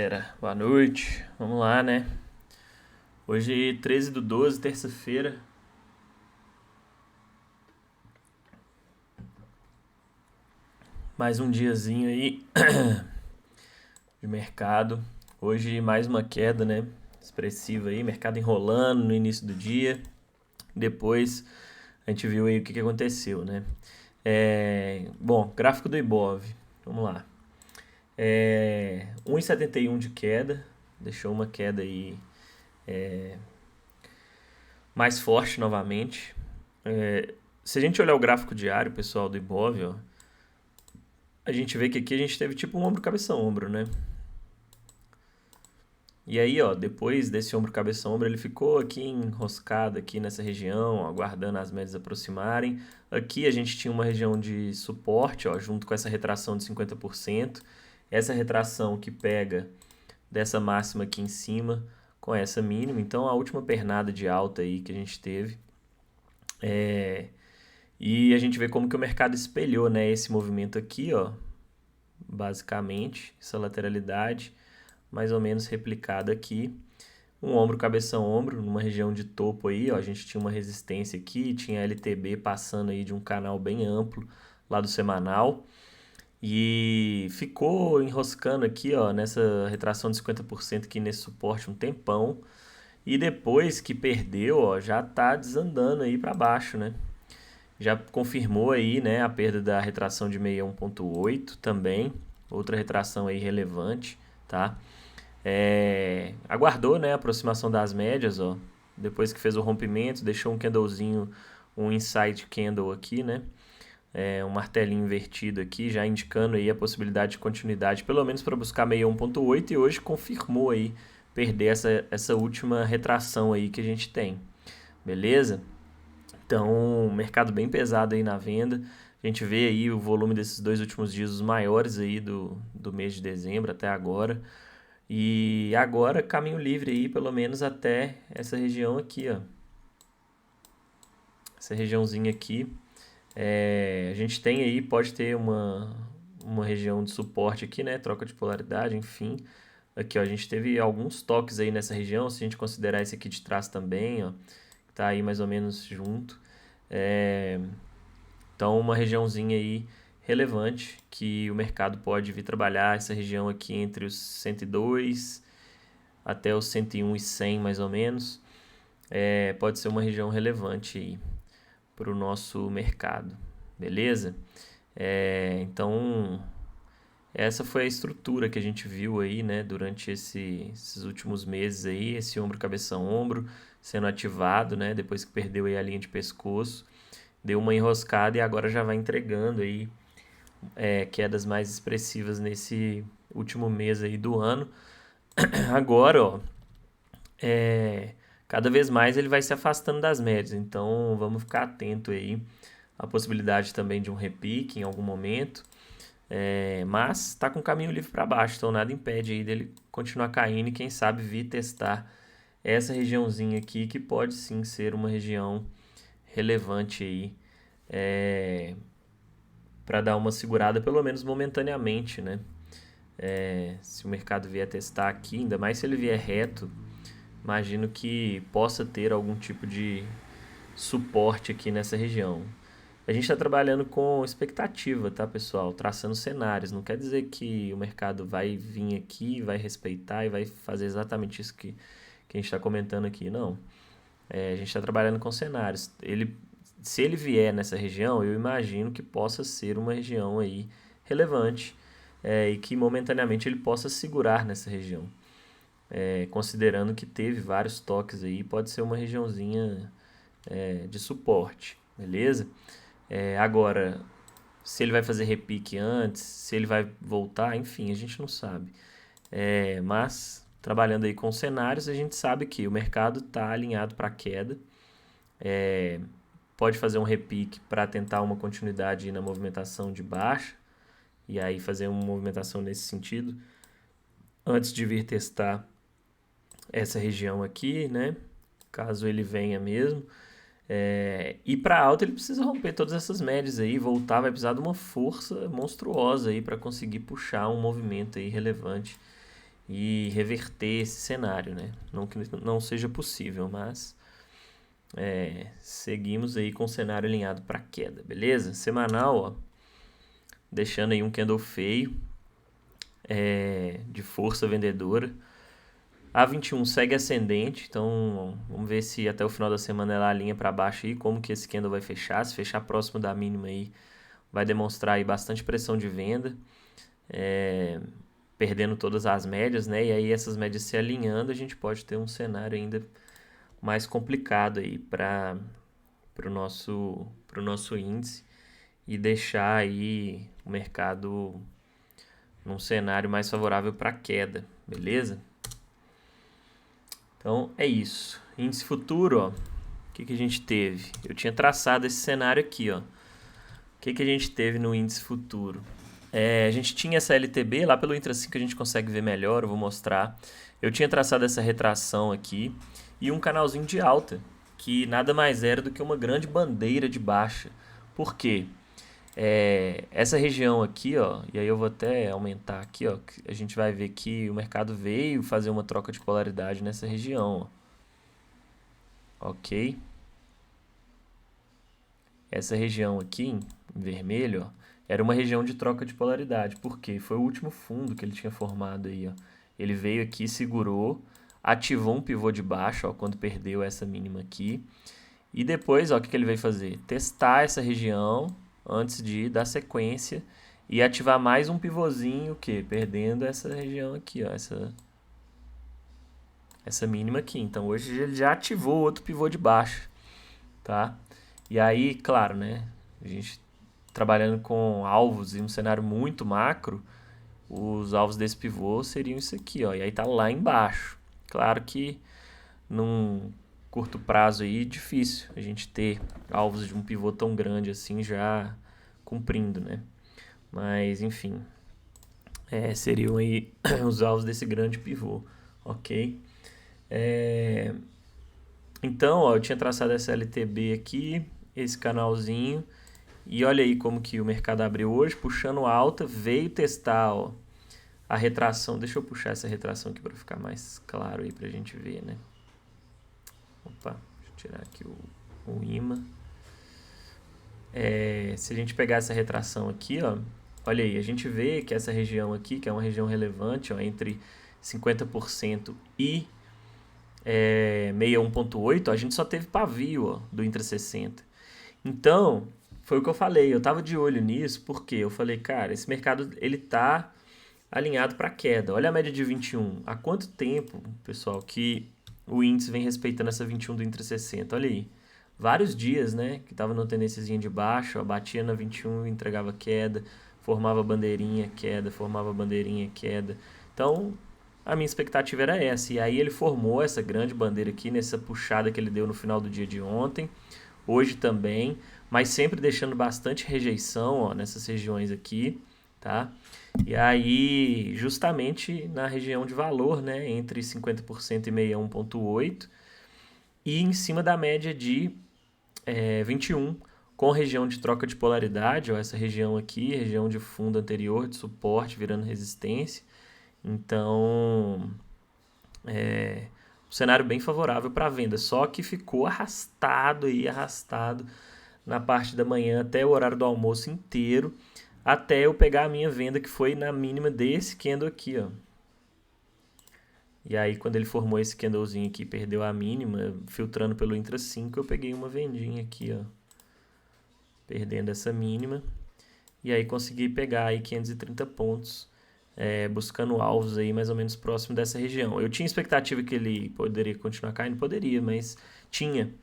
galera, boa noite. Vamos lá, né? Hoje, 13/12, terça-feira. Mais um diazinho aí de mercado. Hoje, mais uma queda, né? Expressiva aí, mercado enrolando no início do dia. Depois, a gente viu aí o que aconteceu, né? Bom, gráfico do Ibov. Vamos lá. 1,71 de queda. Deixou uma queda aí mais forte novamente. Se a gente olhar o gráfico diário, pessoal, do Ibov, ó, a gente vê que aqui a gente teve tipo um ombro, cabeça, ombro, né? E aí, ó, depois desse ombro, cabeça, ombro, ele ficou aqui enroscado aqui nessa região, aguardando as médias aproximarem. Aqui a gente tinha uma região de suporte, ó, junto com essa retração de 50%. Essa retração que pega dessa máxima aqui em cima com essa mínima. Então, a última pernada de alta aí que a gente teve. E a gente vê como que o mercado espelhou, né, esse movimento aqui, ó, basicamente, essa lateralidade, mais ou menos replicada aqui. Um ombro, cabeça, ombro, numa região de topo aí, ó, a gente tinha uma resistência aqui, tinha LTB passando aí de um canal bem amplo lá do semanal. E ficou enroscando aqui, ó, nessa retração de 50% aqui nesse suporte um tempão. E depois que perdeu, ó, já tá desandando aí para baixo, né? Já confirmou aí, né, a perda da retração de 61,8 também, outra retração aí relevante, tá? Aguardou, né, a aproximação das médias, ó, depois que fez o rompimento, deixou um candlezinho, um insight candle aqui, né? Um martelinho invertido aqui, já indicando aí a possibilidade de continuidade, pelo menos para buscar 61,8 e hoje confirmou aí perder essa última retração aí que a gente tem, beleza? Então, mercado bem pesado aí na venda. A gente vê aí o volume desses dois últimos dias, os maiores aí do mês de dezembro até agora. E agora, caminho livre aí, pelo menos até essa região aqui, ó. Essa regiãozinha aqui. A gente tem aí, pode ter uma região de suporte aqui, né? Troca de polaridade, enfim. Aqui, ó, a gente teve alguns toques aí nessa região, se a gente considerar esse aqui de trás também, ó. Tá aí mais ou menos junto. Então, uma regiãozinha aí relevante que o mercado pode vir trabalhar essa região aqui entre os 102 até os 101,100 mais ou menos. Pode ser uma região relevante aí para o nosso mercado, beleza? Então, essa foi a estrutura que a gente viu aí, né, durante esses últimos meses aí, esse ombro, cabeça, ombro sendo ativado, né, depois que perdeu aí a linha de pescoço, deu uma enroscada e agora já vai entregando aí quedas mais expressivas nesse último mês aí do ano. Agora, ó, cada vez mais ele vai se afastando das médias, então vamos ficar atento aí à possibilidade também de um repique em algum momento. Mas está com o caminho livre para baixo, então nada impede aí dele continuar caindo e quem sabe vir testar essa regiãozinha aqui, que pode sim ser uma região relevante aí para dar uma segurada, pelo menos momentaneamente, né? Se o mercado vier testar aqui, ainda mais se ele vier reto, imagino que possa ter algum tipo de suporte aqui nessa região. A gente está trabalhando com expectativa, tá, pessoal? Traçando cenários. Não quer dizer que o mercado vai vir aqui, vai respeitar e vai fazer exatamente isso que a gente está comentando aqui. Não. A gente está trabalhando com cenários. Se ele vier nessa região, eu imagino que possa ser uma região aí relevante e que momentaneamente ele possa segurar nessa região. Considerando que teve vários toques aí, pode ser uma regiãozinha de suporte, beleza? Agora, se ele vai fazer repique antes, se ele vai voltar, enfim, a gente não sabe. Mas, trabalhando aí com cenários, a gente sabe que o mercado está alinhado para queda. Pode fazer um repique para tentar uma continuidade na movimentação de baixa, e aí fazer uma movimentação nesse sentido, antes de vir testar essa região aqui, né? Caso ele venha mesmo. E para alta ele precisa romper todas essas médias aí, voltar, vai precisar de uma força monstruosa aí para conseguir puxar um movimento aí relevante e reverter esse cenário, né? Não que não seja possível, mas seguimos aí com o cenário alinhado para queda, beleza? Semanal, ó, deixando aí um candle feio, de força vendedora. A 21 segue ascendente, então vamos ver se até o final da semana ela alinha para baixo aí, como que esse candle vai fechar. Se fechar próximo da mínima aí, vai demonstrar aí bastante pressão de venda, perdendo todas as médias, né? E aí essas médias se alinhando, a gente pode ter um cenário ainda mais complicado aí para o nosso índice e deixar aí o mercado num cenário mais favorável para queda, beleza? Então é isso. Índice futuro, ó. O que a gente teve? Eu tinha traçado esse cenário aqui, ó. O que a gente teve no índice futuro? A gente tinha essa LTB, lá pelo Intra 5 a gente consegue ver melhor, eu vou mostrar. Eu tinha traçado essa retração aqui e um canalzinho de alta, que nada mais era do que uma grande bandeira de baixa. Por quê? Essa região aqui, ó, e aí eu vou até aumentar aqui, ó, a gente vai ver que o mercado veio fazer uma troca de polaridade nessa região, ó. Ok? Essa região aqui, em vermelho, ó, era uma região de troca de polaridade. Por quê? Foi o último fundo que ele tinha formado aí, ó. Ele veio aqui, segurou, ativou um pivô de baixo, ó, quando perdeu essa mínima aqui. E depois, ó, o que ele veio fazer? Testar essa região antes de dar sequência e ativar mais um pivôzinho, o quê? Perdendo essa região aqui, ó, essa mínima aqui. Então, hoje ele já ativou outro pivô de baixo, tá? E aí, claro, né? A gente trabalhando com alvos em um cenário muito macro, os alvos desse pivô seriam isso aqui, ó. E aí tá lá embaixo. Claro que num curto prazo aí, difícil a gente ter alvos de um pivô tão grande assim já cumprindo, né? Mas, enfim, seriam aí os alvos desse grande pivô, ok? Então, ó, eu tinha traçado essa LTB aqui, esse canalzinho, e olha aí como que o mercado abriu hoje, puxando alta, veio testar, ó, a retração. Deixa eu puxar essa retração aqui para ficar mais claro aí pra gente ver, né? Opa, deixa eu tirar aqui o imã. Se a gente pegar essa retração aqui, ó, olha aí, a gente vê que essa região aqui, que é uma região relevante, ó, entre 50% e 61,8, a gente só teve pavio, ó, do Intra 60. Então, foi o que eu falei, eu tava de olho nisso, porque eu falei, cara, esse mercado ele tá alinhado para queda. Olha a média de 21. Há quanto tempo, pessoal, que o índice vem respeitando essa 21 do Intra 60? Olha aí. Vários dias, né, que tava numa tendênciazinha de baixo, ó, batia na 21, entregava queda, formava bandeirinha, queda, formava bandeirinha, queda. Então, a minha expectativa era essa. E aí ele formou essa grande bandeira aqui, nessa puxada que ele deu no final do dia de ontem, hoje também, mas sempre deixando bastante rejeição, ó, nessas regiões aqui, tá? E aí, justamente na região de valor, né, entre 50% e 61,8, e em cima da média de 21, com região de troca de polaridade, ó, essa região aqui, região de fundo anterior, de suporte, virando resistência. Então, um cenário bem favorável para venda, só que ficou arrastado na parte da manhã até o horário do almoço inteiro, até eu pegar a minha venda, que foi na mínima desse candle aqui, ó. E aí, quando ele formou esse candlezinho aqui, perdeu a mínima, filtrando pelo Intra 5, eu peguei uma vendinha aqui, ó, perdendo essa mínima. E aí, consegui pegar aí 530 pontos, buscando alvos aí mais ou menos próximo dessa região. Eu tinha expectativa que ele poderia continuar caindo? Poderia, mas tinha.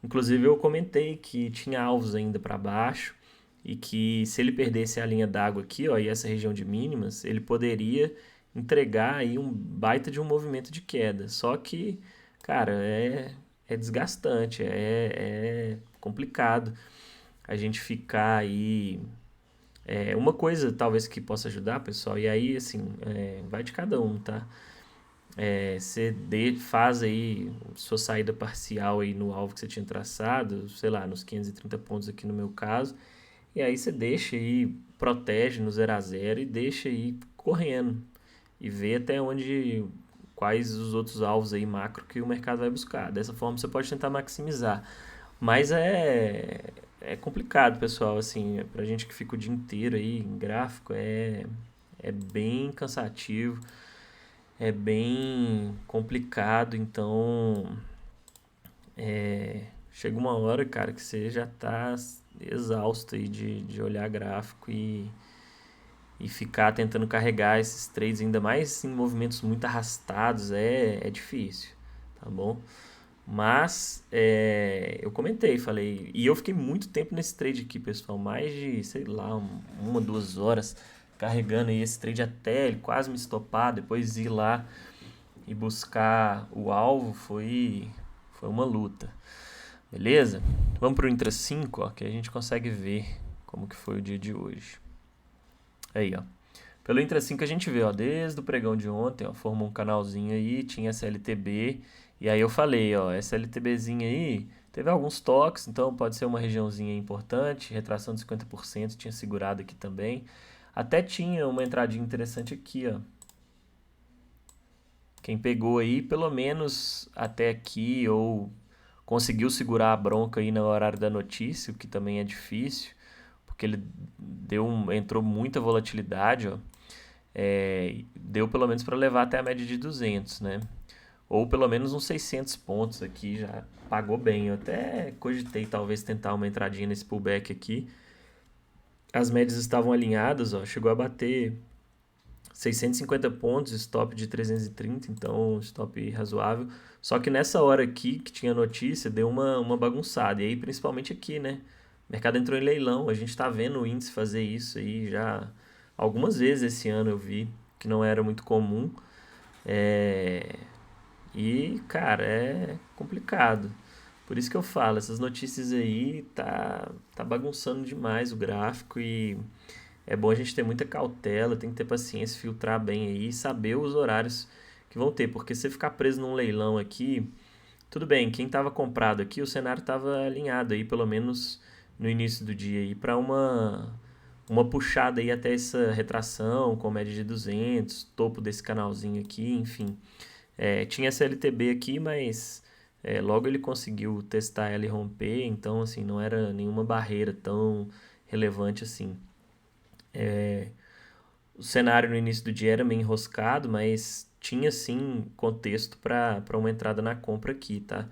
Inclusive, eu comentei que tinha alvos ainda para baixo, e que se ele perdesse a linha d'água aqui, ó, e essa região de mínimas, ele poderia entregar aí um baita de um movimento de queda. Só que, cara, é desgastante, é complicado a gente ficar aí. Uma coisa talvez que possa ajudar, pessoal, e aí assim, vai de cada um, tá? Você faz aí sua saída parcial aí no alvo que você tinha traçado, sei lá, nos 530 pontos aqui no meu caso, e aí você deixa aí, protege no 0 a 0 e deixa aí correndo. e ver até onde, quais os outros alvos aí macro que o mercado vai buscar. Dessa forma você pode tentar maximizar. Mas é complicado, pessoal, assim, pra gente que fica o dia inteiro aí em gráfico, é bem cansativo, é bem complicado, então chega uma hora, cara, que você já tá exausto aí de olhar gráfico e ficar tentando carregar esses trades, ainda mais em movimentos muito arrastados, é difícil, tá bom? Mas eu comentei, falei, e eu fiquei muito tempo nesse trade aqui, pessoal, mais de, sei lá, 1, 2 horas carregando aí esse trade até ele quase me estopar, depois ir lá e buscar o alvo foi uma luta, beleza? Vamos pro Intra 5, ó, que a gente consegue ver como que foi o dia de hoje. Aí, ó. Pelo Intra 5 a gente vê, ó, desde o pregão de ontem, ó, formou um canalzinho aí, tinha SLTB, e aí eu falei, ó, SLTBzinha aí, teve alguns toques, então pode ser uma regiãozinha importante, retração de 50%, tinha segurado aqui também. Até tinha uma entradinha interessante aqui, ó. Quem pegou aí, pelo menos até aqui, ou conseguiu segurar a bronca aí no horário da notícia, o que também é difícil, porque ele entrou muita volatilidade, ó. Deu pelo menos para levar até a média de 200, né? Ou pelo menos uns 600 pontos aqui, já pagou bem. Eu até cogitei talvez tentar uma entradinha nesse pullback aqui. As médias estavam alinhadas, ó, chegou a bater 650 pontos, stop de 330, então stop razoável. Só que nessa hora aqui que tinha notícia, deu uma bagunçada. E aí, principalmente aqui, né? O mercado entrou em leilão, a gente tá vendo o índice fazer isso aí já algumas vezes esse ano eu vi, que não era muito comum. É... E, cara, é complicado. Por isso que eu falo, essas notícias aí tá bagunçando demais o gráfico e é bom a gente ter muita cautela, tem que ter paciência, filtrar bem aí e saber os horários que vão ter, porque se você ficar preso num leilão aqui, tudo bem, quem estava comprado aqui, o cenário estava alinhado aí, pelo menos no início do dia aí, para uma puxada aí até essa retração com média de 200, topo desse canalzinho aqui, enfim. Tinha CLTB aqui, mas logo ele conseguiu testar ela e romper, então assim, não era nenhuma barreira tão relevante assim. O cenário no início do dia era meio enroscado, mas tinha sim contexto para uma entrada na compra aqui, tá?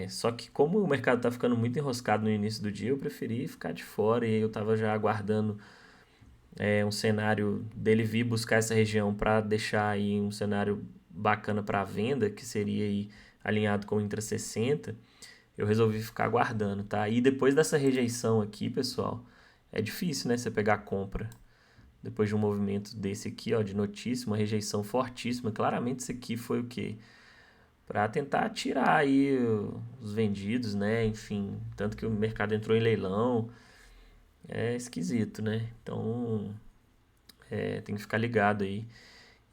Só que como o mercado tá ficando muito enroscado no início do dia, eu preferi ficar de fora e eu tava já aguardando um cenário dele vir buscar essa região para deixar aí um cenário bacana para venda, que seria aí alinhado com o Intra 60, eu resolvi ficar aguardando, tá? E depois dessa rejeição aqui, pessoal, é difícil, né, você pegar a compra. Depois de um movimento desse aqui, ó, de notícia, uma rejeição fortíssima, claramente isso aqui foi o quê? Para tentar tirar aí os vendidos, né? Enfim, tanto que o mercado entrou em leilão, é esquisito, né? Então, tem que ficar ligado aí.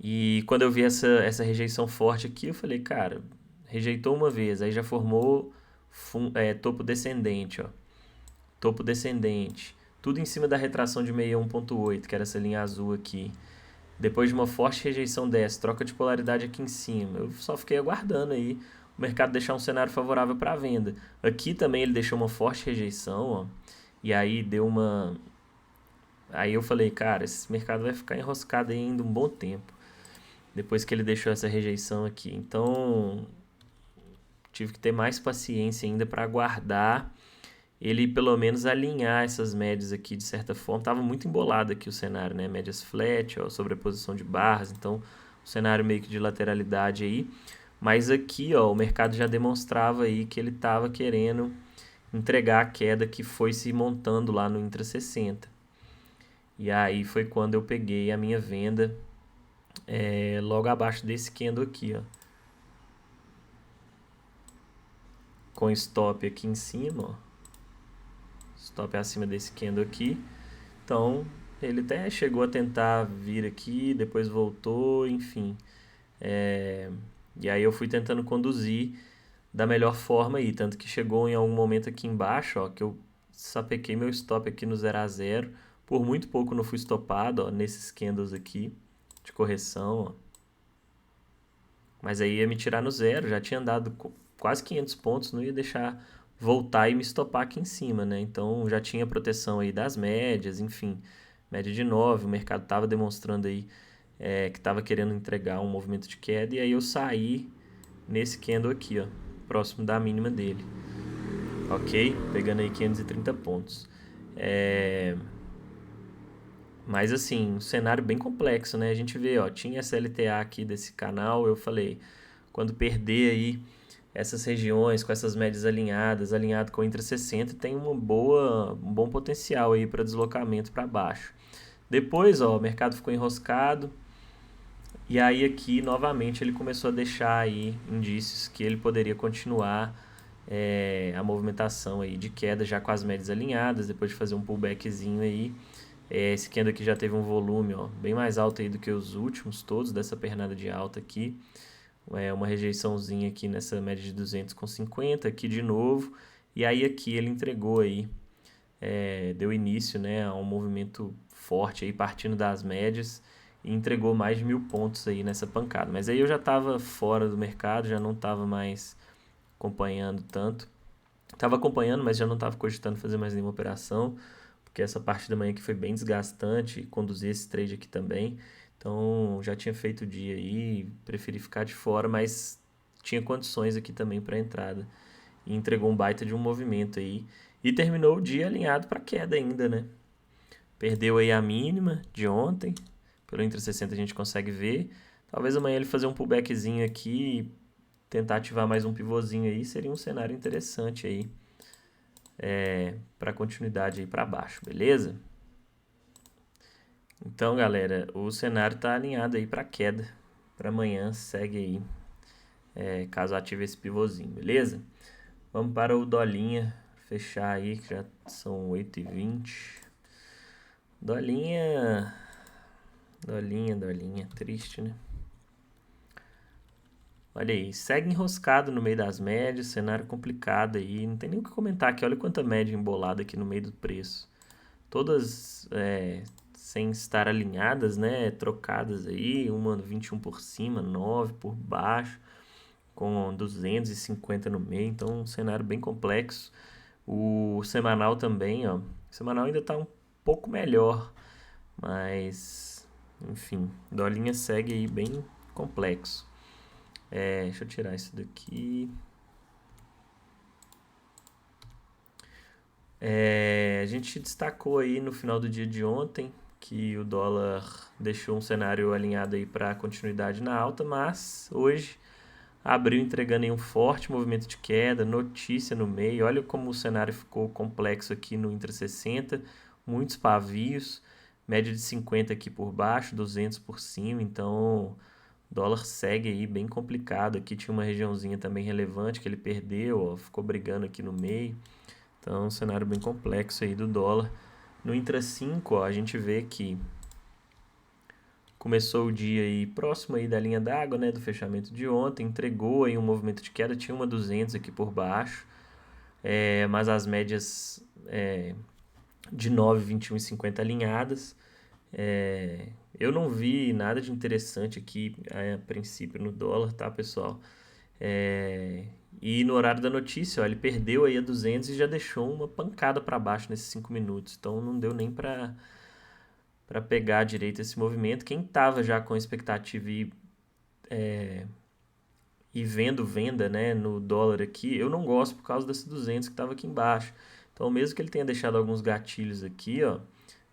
E quando eu vi essa rejeição forte aqui, eu falei, cara, rejeitou uma vez, aí já formou topo descendente, ó. Topo descendente. Tudo em cima da retração de 61.8, que era essa linha azul aqui. Depois de uma forte rejeição dessa, troca de polaridade aqui em cima. Eu só fiquei aguardando aí o mercado deixar um cenário favorável para a venda. Aqui também ele deixou uma forte rejeição, ó. E aí deu uma... Aí eu falei, cara, esse mercado vai ficar enroscado ainda um bom tempo. Depois que ele deixou essa rejeição aqui. Então, tive que ter mais paciência ainda para aguardar ele pelo menos alinhar essas médias aqui de certa forma. Tava muito embolado aqui o cenário, né? Médias flat, ó, sobreposição de barras, então o cenário meio que de lateralidade aí. Mas aqui, ó, o mercado já demonstrava aí que ele estava querendo entregar a queda que foi se montando lá no Intra 60. E aí foi quando eu peguei a minha venda logo abaixo desse candle aqui, ó. Com stop aqui em cima, ó. Stop acima desse candle aqui. Então, ele até chegou a tentar vir aqui, depois voltou, enfim. E aí eu fui tentando conduzir da melhor forma aí. Tanto que chegou em algum momento aqui embaixo, ó, que eu sapequei meu stop aqui no 0 a 0. Por muito pouco não fui stopado, ó, nesses candles aqui. de correção, ó. Mas aí ia me tirar no zero, já tinha andado quase 500 pontos, não ia deixar voltar e me estopar aqui em cima, né? Então já tinha proteção aí das médias, enfim, média de 9, o mercado estava demonstrando aí que estava querendo entregar um movimento de queda, e aí eu saí nesse candle aqui, ó, próximo da mínima dele, ok? Pegando aí 530 pontos. Mas assim, um cenário bem complexo, né? A gente vê, ó, tinha essa LTA aqui desse canal, eu falei, quando perder aí essas regiões com essas médias alinhadas, alinhado com o Intra 60, tem um bom potencial aí para deslocamento para baixo. Depois, ó, o mercado ficou enroscado, e aí aqui novamente ele começou a deixar aí indícios que ele poderia continuar a movimentação aí de queda já com as médias alinhadas, depois de fazer um pullbackzinho aí. Esse candle aqui já teve um volume, ó, bem mais alto aí do que os últimos todos dessa pernada de alta aqui. Uma rejeiçãozinha aqui nessa média de 250 aqui de novo. E aí aqui ele entregou aí, deu início, né, a um movimento forte aí partindo das médias e entregou mais de 1.000 pontos aí nessa pancada. Mas aí eu já estava fora do mercado, já não estava mais acompanhando tanto. Estava acompanhando, mas já não estava cogitando fazer mais nenhuma operação, porque essa parte da manhã aqui foi bem desgastante, conduzir esse trade aqui também. Então já tinha feito o dia aí, preferi ficar de fora, mas tinha condições aqui também para entrada. E entregou um baita de um movimento aí. E terminou o dia alinhado para queda ainda, né? Perdeu aí a mínima de ontem. Pelo Intra 60 a gente consegue ver. Talvez amanhã ele fazer um pullbackzinho aqui e tentar ativar mais um pivôzinho aí. Seria um cenário interessante aí. Para continuidade aí para baixo, beleza? Então, galera, o cenário está alinhado aí para queda. Para amanhã, segue aí, caso ative esse pivôzinho, beleza? Vamos para o dolinha, fechar aí, que já são 8h20. Dolinha, triste, né? Olha aí, segue enroscado no meio das médias, cenário complicado aí, não tem nem o que comentar aqui, olha quanta média embolada aqui no meio do preço. Todas sem estar alinhadas, né, trocadas aí, uma 21 por cima, 9 por baixo, com 250 no meio, então um cenário bem complexo. O semanal também, ó, o semanal ainda está um pouco melhor, mas enfim, dolinha segue aí bem complexo. Deixa eu tirar isso daqui. A gente destacou aí no final do dia de ontem que o dólar deixou um cenário alinhado aí para continuidade na alta, mas hoje abriu entregando aí um forte movimento de queda, notícia no meio. Olha como o cenário ficou complexo aqui no Intra 60, muitos pavios, média de 50 aqui por baixo, 200 por cima, então o dólar segue aí bem complicado. Aqui tinha uma regiãozinha também relevante que ele perdeu, ó, ficou brigando aqui no meio. Então, um cenário bem complexo aí do dólar. No Intra 5, ó, a gente vê que começou o dia aí próximo aí da linha d'água, né, do fechamento de ontem, entregou aí um movimento de queda, tinha uma 200 aqui por baixo, mas as médias de 9, 21 e 50 alinhadas. Eu não vi nada de interessante aqui a princípio no dólar, tá, pessoal? E no horário da notícia, ó, ele perdeu aí a 200 e já deixou uma pancada para baixo nesses 5 minutos. Então não deu nem para pegar direito esse movimento. Quem estava já com expectativa e vendo venda, né, no dólar aqui, eu não gosto por causa desse 200 que estava aqui embaixo. Então mesmo que ele tenha deixado alguns gatilhos aqui, ó,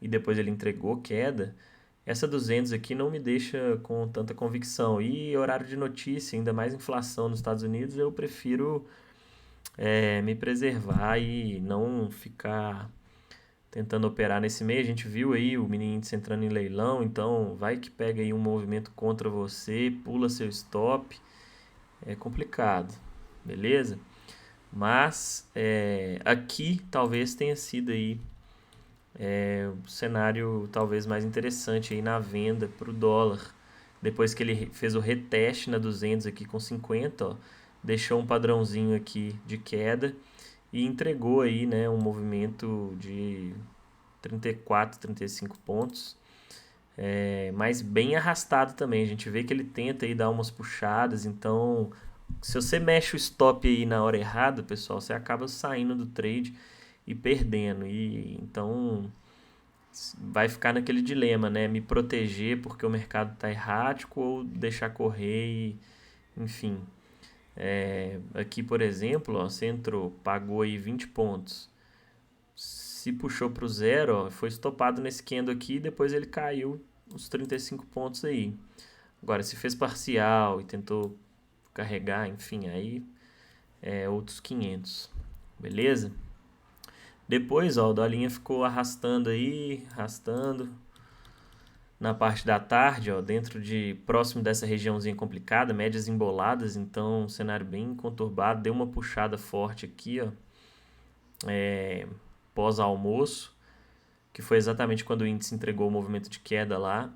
e depois ele entregou queda, essa 200 aqui não me deixa com tanta convicção. E horário de notícia, ainda mais inflação nos Estados Unidos, eu prefiro me preservar e não ficar tentando operar nesse meio. A gente viu aí o mini índice entrando em leilão, então vai que pega aí um movimento contra você, pula seu stop, é complicado, beleza? Mas aqui talvez tenha sido aí o cenário talvez mais interessante aí na venda para o dólar. Depois que ele fez o reteste na 200 aqui com 50, ó, deixou um padrãozinho aqui de queda e entregou aí, né, um movimento de 34, 35 pontos. mas bem arrastado também. A gente vê que ele tenta aí dar umas puxadas, então se você mexe o stop aí na hora errada, pessoal, você acaba saindo do trade e perdendo. E então vai ficar naquele dilema, né? Me proteger porque o mercado está errático ou deixar correr e, enfim. Aqui, por exemplo, ó, você entrou, pagou aí 20 pontos. Se puxou para o zero, ó, foi estopado nesse candle aqui e depois ele caiu uns 35 pontos aí. Agora, se fez parcial e tentou carregar, enfim, aí outros 500. Beleza? Depois, ó, o dolinha ficou arrastando aí, arrastando. Na parte da tarde, ó, próximo dessa regiãozinha complicada, médias emboladas, então um cenário bem conturbado, deu uma puxada forte aqui, ó, pós-almoço, que foi exatamente quando o índice entregou o movimento de queda lá,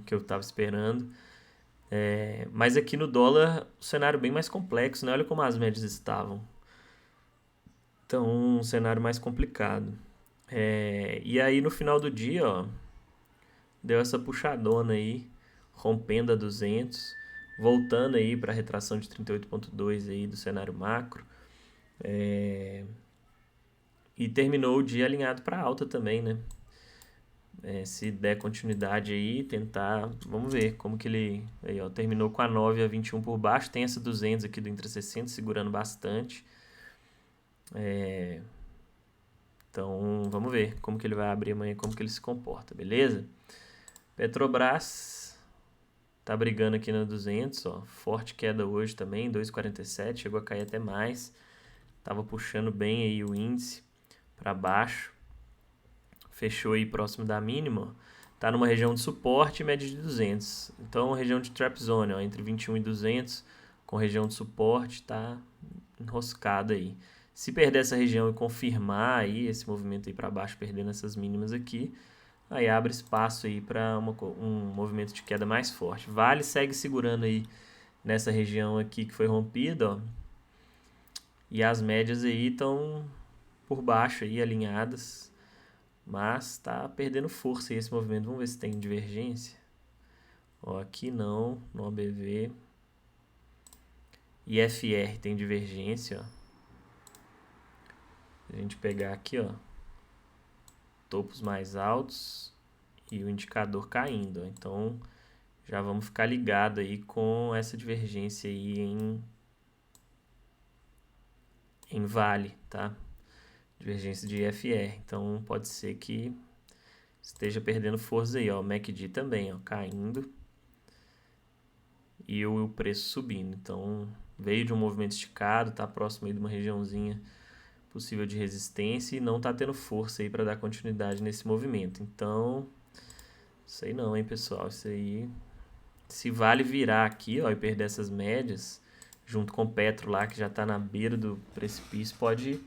que eu estava esperando. Mas aqui no dólar, o cenário bem mais complexo, né? Olha como as médias estavam. Então, um cenário mais complicado. E aí no final do dia, ó, deu essa puxadona aí, rompendo a 200, voltando aí para a retração de 38,2 aí do cenário macro. E terminou o dia alinhado para alta também, né? Se der continuidade aí, tentar, vamos ver como que ele aí, ó, terminou com a 9 a 21 por baixo, tem essa 200 aqui do Intra 60 segurando bastante. Então, vamos ver como que ele vai abrir amanhã, como que ele se comporta, beleza? Petrobras tá brigando aqui na 200, ó, forte queda hoje também, 2,47, chegou a cair até mais. Tava puxando bem aí o índice para baixo. Fechou aí próximo da mínima, tá numa região de suporte e média de 200. Então, região de trap zone, ó, entre 21 e 200, com região de suporte, tá enroscado aí. Se perder essa região e confirmar aí esse movimento aí para baixo, perdendo essas mínimas aqui, aí abre espaço aí para um movimento de queda mais forte. Vale segue segurando aí nessa região aqui que foi rompida, ó. E as médias aí estão por baixo aí, alinhadas. Mas está perdendo força aí esse movimento. Vamos ver se tem divergência. Ó, aqui não, no OBV. IFR tem divergência, ó. Se a gente pegar aqui, ó, topos mais altos e o indicador caindo, ó. Então, já vamos ficar ligado aí com essa divergência aí em vale, tá? Divergência de IFR. Então, pode ser que esteja perdendo força aí, ó. O MACD também, ó, caindo. E o preço subindo. Então, veio de um movimento esticado, tá próximo aí de uma regiãozinha possível de resistência e não tá tendo força aí para dar continuidade nesse movimento. Então, sei não, hein, pessoal. Isso aí, se vale virar aqui, ó, e perder essas médias, junto com o Petro lá, que já tá na beira do precipício, pode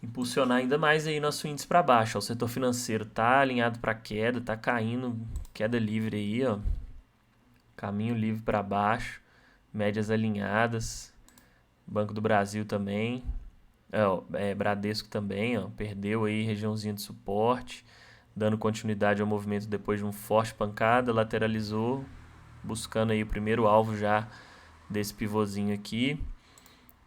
impulsionar ainda mais aí nosso índice para baixo. Ó. O setor financeiro tá alinhado para queda, tá caindo, queda livre aí, ó. Caminho livre para baixo, médias alinhadas. Banco do Brasil também. Bradesco também, ó, perdeu aí regiãozinha de suporte, dando continuidade ao movimento depois de um forte pancada, lateralizou, buscando aí o primeiro alvo já desse pivôzinho aqui.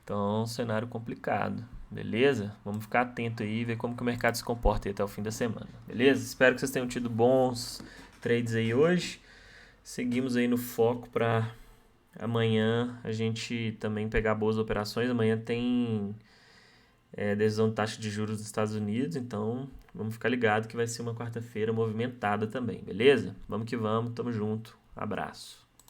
Então, cenário complicado, beleza? Vamos ficar atento aí e ver como que o mercado se comporta aí até o fim da semana, beleza? Espero que vocês tenham tido bons trades aí hoje. Seguimos aí no foco para amanhã a gente também pegar boas operações. Amanhã tem decisão de taxa de juros dos Estados Unidos, então vamos ficar ligado que vai ser uma quarta-feira movimentada também, beleza? Vamos que vamos, tamo junto, abraço.